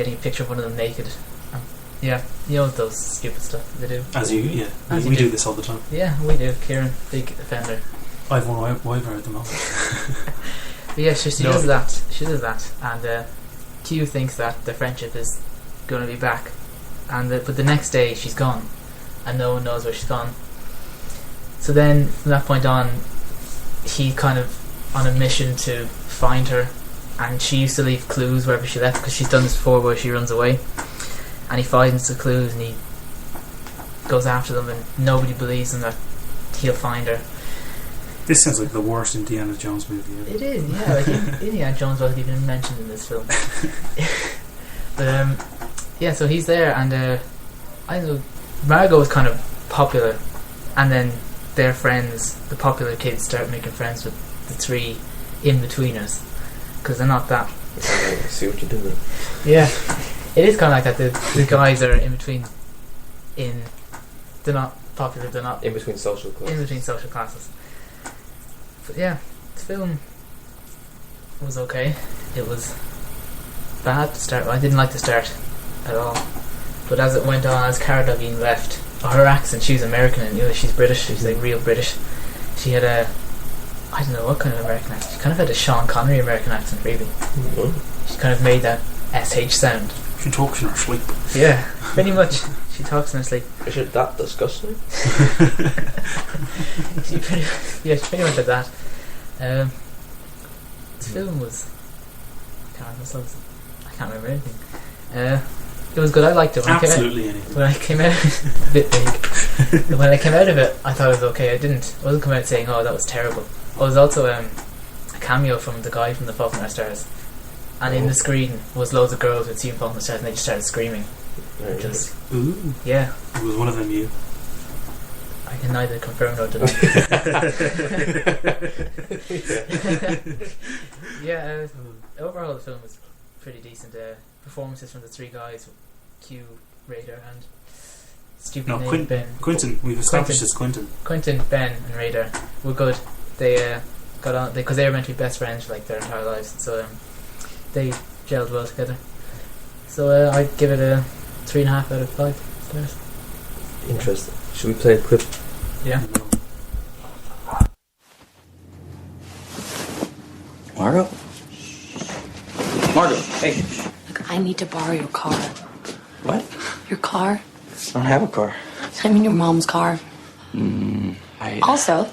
getting a picture of one of them naked. Yeah, you know those stupid stuff they do. We do this all the time. Yeah, we do. Kieran, big offender. I have one waiver at the moment. But yeah, she does that. She does that, and Q thinks that the friendship is going to be back, and but the next day she's gone, and no one knows where she's gone. So then, from that point on, he's kind of on a mission to find her, and she used to leave clues wherever she left, because she's done this before where she runs away, and he finds the clues and he goes after them, and nobody believes him that he'll find her. This sounds like the worst Indiana Jones movie ever. It is, yeah. Like Indiana Jones wasn't even mentioned in this film. But yeah, so he's there, and I don't know, Margot is kind of popular, and then their friends, the popular kids, start making friends with the three in-betweeners, because they're not that. I see what you're doing. Yeah, it is kind of like that. The guys are in between. They're not popular. They're not in between social classes. In between social classes. But yeah, the film was okay. It was bad to start. I didn't like the start at all. But as it went on, as Cara Delevingne left, her accent, she was American, and she's British. She's like real British. She had I don't know what kind of American accent. She kind of had a Sean Connery American accent, really. Mm-hmm. She kind of made that SH sound. She talks in her sleep. Yeah, pretty much. She talks in her sleep. Is it that disgusting? She pretty much like that. The film was... I can't remember anything. It was good. I liked it. Absolutely anything. When I came out, a bit vague. When I came out of it, I thought it was okay. I wasn't coming out saying, "Oh, that was terrible." It was also a cameo from the guy from the Fault in Our Stars, and in the screen was loads of girls with seen Fault in Our Stars, and they just started screaming. Ooh. Yeah. Was one of them you? I can neither confirm nor deny. Yeah. Overall, the film was pretty decent. Performances from the three guys, Q, Raider, and Ben. Quentin. We've established as Quentin. Quentin, Ben, and Raider were good. They got on because they were meant to be best friends for like their entire lives. So they gelled well together. So I'd give it a 3.5 out of 5 stars. Interesting. Should we play a clip? Yeah. Margot, hey. Look, I need to borrow your car. What? Your car? I don't have a car. I mean your mom's car. I... Also,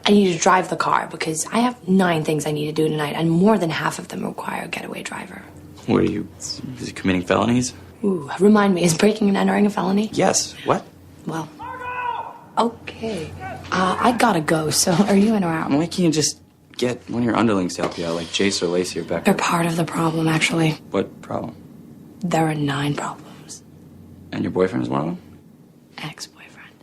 I need to drive the car because I have 9 things I need to do tonight, and more than half of them require a getaway driver. What are you... Is he committing felonies? Ooh, remind me, is breaking and entering a felony? Yes. What? Well, okay. I gotta go, so are you in or out? Why can't you just get one of your underlings to help you out, like Jace or Lacey or Becca? They're part of the problem, actually. What problem? There are 9 problems. And your boyfriend is one of them? Ex-boyfriend.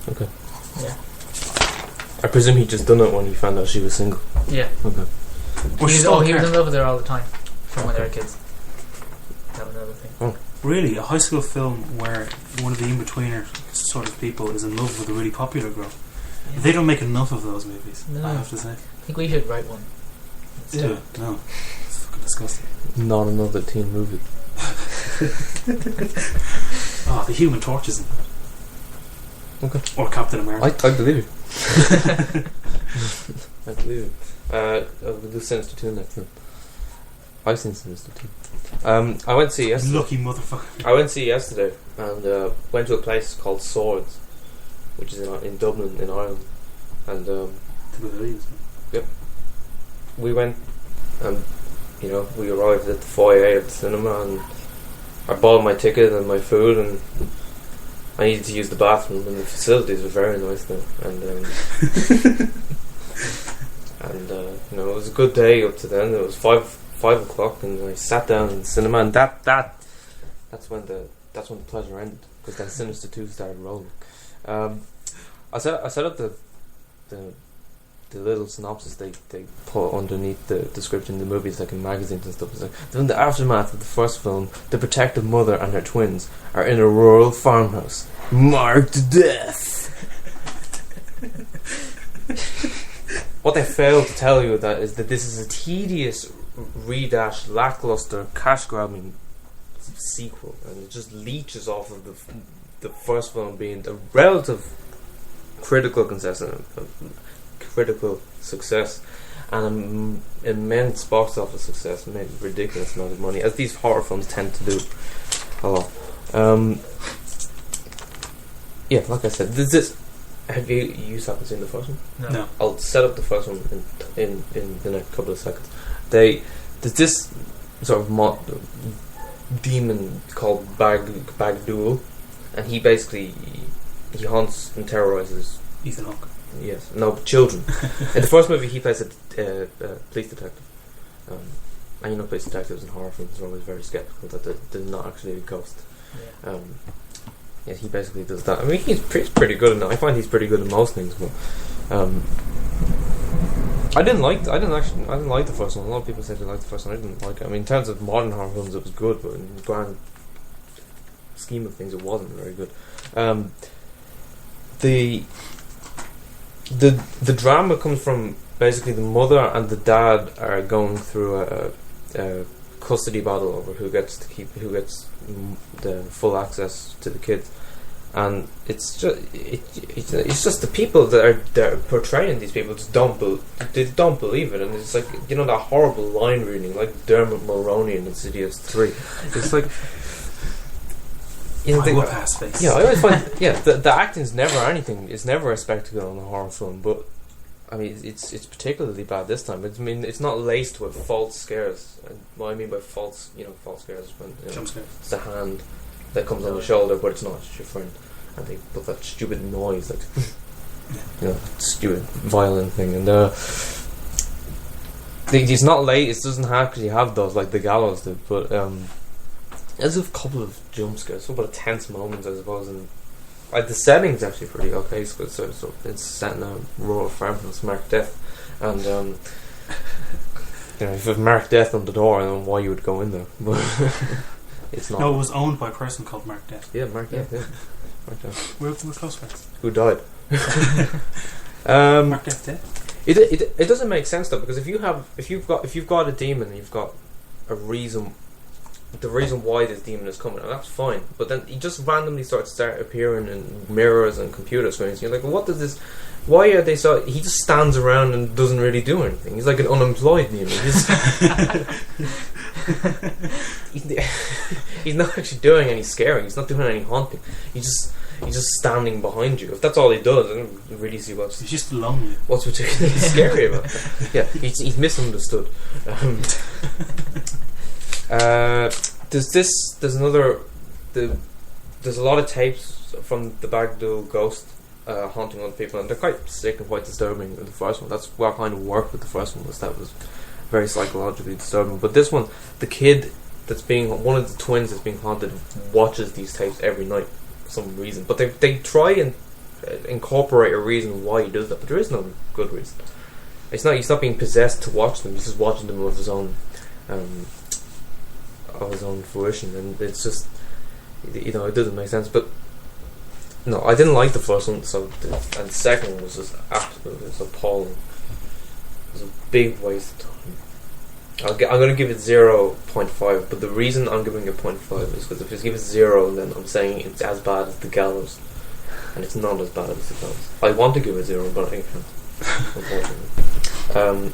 Okay. Yeah. I presume he just done it when he found out she was single. Yeah. Okay. He was in love with her all the time from when they were kids. That was another thing. Oh. Really? A high school film where one of the in-betweener sort of people is in love with a really popular girl. Yeah. They don't make enough of those movies, no. I have to say. I think we should write one. Yeah, no. It's fucking disgusting. Not another teen movie. Oh, the Human Torch isn't it? Okay. Or Captain America. I believe you. I believe it. We'll do Sinister 2 next then. I've seen Sinister 2. I went to see yesterday. Lucky motherfucker. I went to see yesterday and went to a place called Swords, which is in Dublin, in Ireland. And yep. We went and we arrived at the foyer of the cinema, and I bought my ticket and my food, and I needed to use the bathroom, and the facilities were very nice there, and it was a good day up to then. It was 5 o'clock, and I sat down in the cinema, and that's when the pleasure ended, because then Sinister 2 started rolling. I set up the little synopsis they put underneath the description of the movies, like in magazines and stuff. It's like, in the aftermath of the first film, the protective mother and her twins are in a rural farmhouse, marked to death. what they fail to tell you that is that this is a tedious, redash, lackluster, cash-grabbing sequel, and it just leeches off of the first film being a relative critical success and an immense box office success, made a ridiculous amount of money, as these horror films tend to do a lot. Yeah, like I said, have you haven't seen the first one? No. I'll set up the first one in the next couple of seconds. There's this sort of demon called Bagdul, and he basically hunts and terrorizes Ethan Hawke. Yes, no, children. In the first movie, he plays a police detective, and you know, police detectives in horror films are always very skeptical that they're not actually a ghost. Yeah. Yeah, he basically does that. I mean, he's pretty good in it. I find he's pretty good in most things, but I didn't like the first one. A lot of people said they liked the first one. I didn't like it. I mean, in terms of modern horror films, it was good, but in the grand scheme of things, it wasn't very good. The drama comes from basically the mother and the dad are going through a custody battle over who gets the full access to the kids, and it's just the people that are portraying these people just don't believe it, and it's like, you know, that horrible line reading like Dermot Mulroney in Insidious 3. It's like, you know, whoop-ass face. Yeah, I always find the acting's never anything. It's never a spectacle in a horror film, but I mean, it's particularly bad this time. It's not laced with false scares. And what I mean by false scares is when jump scares. It's the hand that comes on the shoulder, but it's not. It's your friend, and they put that stupid noise, like stupid violent thing, and it's not late. It doesn't actually have those like the Gallows did, but there's a couple of jump scares, some about tense moments, I suppose, and the setting's actually pretty okay. So it's set in a rural farmhouse, marked death, and if you've marked death on the door, I don't know why you would go in there, but it's not. No, it was owned by a person called Mark Death. Yeah, Mark Death. Yeah, Mark Death. We're close friends. Who died? Mark Death dead. It doesn't make sense though, because if you've got a demon, and you've got a reason. The reason why this demon is coming, and that's fine, but then he just randomly start appearing in mirrors and computer screens. You're like, well, what does this? Why are they so? He just stands around and doesn't really do anything. He's like an unemployed demon. He's not actually doing any scaring. He's not doing any haunting. He's just standing behind you. If that's all he does, I don't really see what's. He's just lonely. What's particularly scary about that? Yeah, he's misunderstood. There's a lot of tapes from the Bagdul ghost haunting other people, and they're quite sick and quite disturbing in the first one. That's what kind of worked with the first one, was very psychologically disturbing. But this one, the kid one of the twins that's being haunted watches these tapes every night for some reason, but they try and incorporate a reason why he does that, but there is no good reason. He's not being possessed to watch them. He's just watching them of his own fruition, and it's just, it doesn't make sense. But no, I didn't like the first one, and the second one was just absolutely appalling. It was a big waste of time. I'm going to give it 0.5, but the reason I'm giving it 0.5 is because if I give it 0, then I'm saying it's as bad as the Gallows, and it's not as bad as the Gallows. I want to give it 0, but I can't, unfortunately.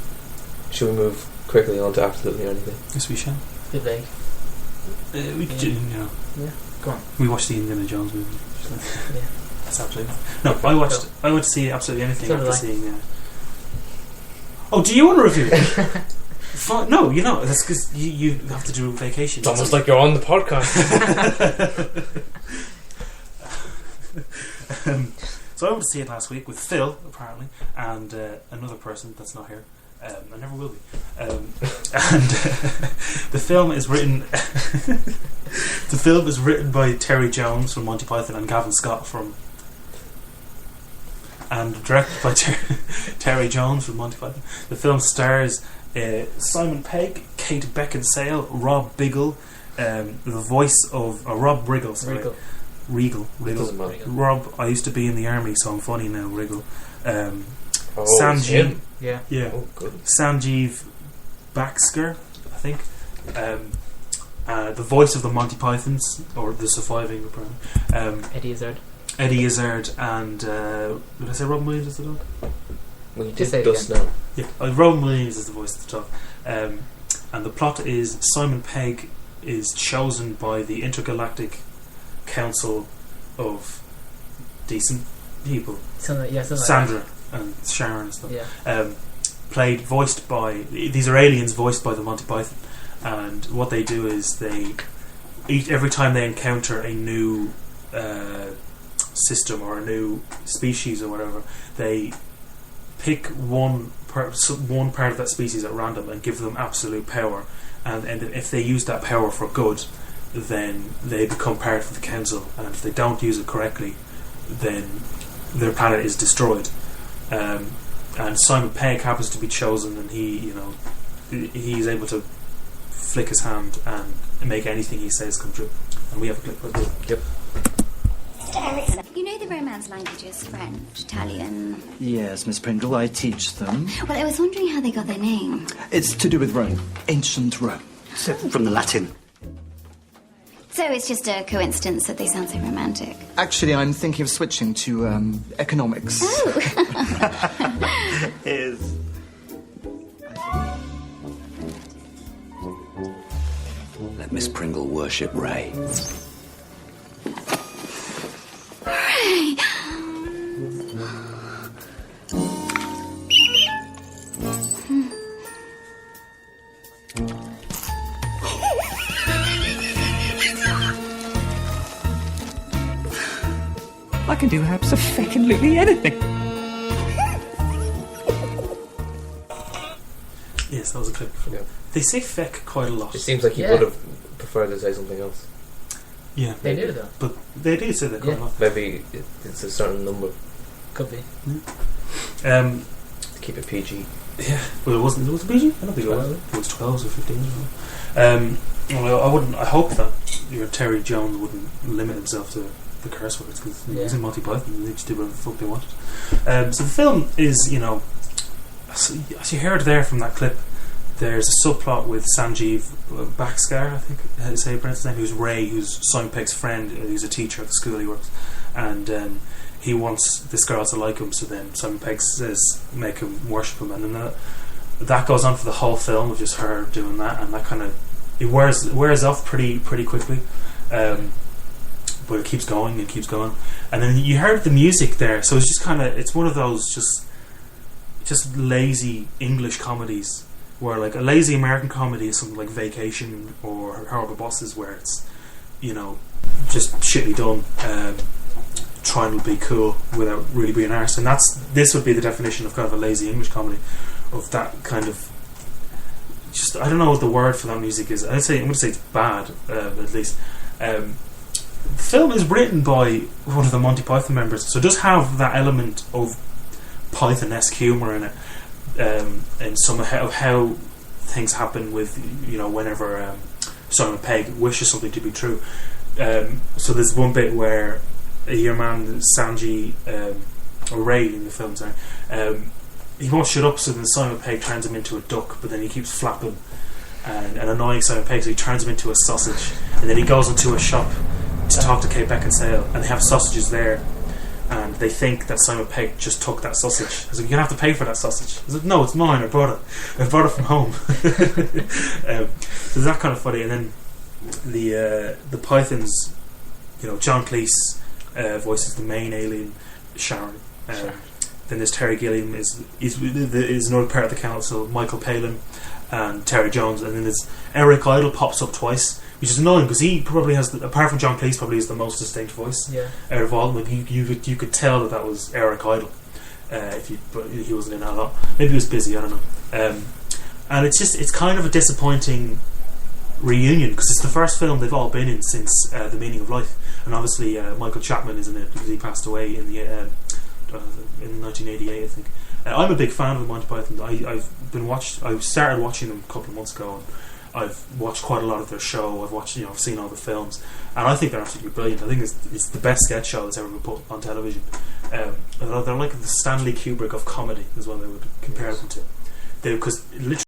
Should we move quickly on to absolutely anything? Yes, we shall. Bit vague. We could, Yeah, go on. We watched the Indiana Jones movie. So. Yeah. That's absolutely. No, I watched see absolutely anything after seeing. Oh, do you want to review it? No, that's because you have to do a vacation. It's almost like you're on the podcast. So I went to see it last week with Phil, apparently, and another person that's not here. I never will be. And the film is written. The film is written by Terry Jones from Monty Python and Gavin Scott and directed by Terry Jones from Monty Python. The film stars Simon Pegg, Kate Beckinsale, Rob Riggle, the voice of Rob Riggle. Sorry. Regal. Doesn't matter. Rob, I used to be in the army, so I'm funny now. Riggle. Sanjeev. Yeah. Oh, good. Sanjeev Bhaskar, I think. The voice of the Monty Pythons, or the surviving, apparently. Eddie Izzard, and did I say Robin Williams is the dog? Well, you Just did say it just now. Yeah, Robin Williams is the voice at the top. And the plot is Simon Pegg is chosen by the Intergalactic Council of Decent People. Something like Sandra and Sharon and stuff. Yeah. Voiced by, these are aliens voiced by the Monty Python, and what they do is every time they encounter a new system or a new species or whatever, they pick one part of that species at random and give them absolute power, and if they use that power for good, then they become part of the council, and if they don't use it correctly, then their planet is destroyed. And Simon Pegg happens to be chosen, and he's able to flick his hand and make anything he says come true. And we have a clip for this. Yep. You know the Romance languages, French, Italian... Yes, Miss Pringle, I teach them. Well, I was wondering how they got their name. It's to do with Rome. Ancient Rome. So, from the Latin. So it's just a coincidence that they sound so romantic. Actually, I'm thinking of switching to economics. Oh! Is. Let Miss Pringle worship Ray. Ray! I can do absolutely anything. Yes, that was a clip. Yeah. They say feck quite a lot. It seems like he would have preferred to say something else. Yeah, They do though. but they do say that quite a lot. Maybe it's a certain number Could be. to keep it PG. Yeah, well, it wasn't. Was it PG? I don't think it was. It was 12 or 15 or something. Well, I wouldn't. I hope that your Terry Jones wouldn't limit himself to the curse words, because he's in Monty Python. They just do whatever the fuck they wanted. So the film is, as you heard there from that clip, there's a subplot with Sanjeev Bhaskar, I think how to say his name, who's Ray, who's Simon Pegg's friend, who's a teacher at the school he works, and he wants this girl to like him, so then Simon Pegg says make him worship him, and then that goes on for the whole film of just her doing that, and that kind of it wears off pretty quickly, but it keeps going and keeps going, and then you heard the music there, so it's just it's one of those just lazy English comedies, where like a lazy American comedy is something like Vacation or Horrible Bosses, where it's just shitly done, trying to be cool without really being arse, and this would be the definition of kind of a lazy English comedy, of that kind of just, I don't know what the word for that music is. I'm going to say it's bad, at least. The film is written by one of the Monty Python members, so it does have that element of Python-esque humour in it, and some of how things happen with whenever Simon Pegg wishes something to be true. So there's one bit where your man Sanji or Ray in the film, he won't shut up, so then Simon Pegg turns him into a duck, but then he keeps flapping and annoying Simon Pegg, so he turns him into a sausage, and then he goes into a shop to talk to Kate Beckinsale, and they have sausages there, and they think that Simon Pegg just took that sausage. He's like, you're going to have to pay for that sausage. He's like, no, it's mine, I brought it from home. So that kind of funny. And then the Pythons, John Cleese voices the main alien, Sharon. Then there's Terry Gilliam is another part of the council, Michael Palin and Terry Jones, and then there's Eric Idle pops up twice, which is annoying because he probably has, apart from John Cleese, probably has the most distinct voice out of all of them. You could tell that was Eric Idle, but he wasn't in that a lot. Maybe he was busy, I don't know. And it's kind of a disappointing reunion because it's the first film they've all been in since The Meaning of Life, and obviously Michael Chapman is in it because he passed away in 1988, I think. I'm a big fan of the Monty Python. I started watching them a couple of months ago, and I've watched quite a lot of their show. I've seen all the films, and I think they're absolutely brilliant. I think it's the best sketch show that's ever been put on television. They're like the Stanley Kubrick of comedy, is what they would compare them to. Because literally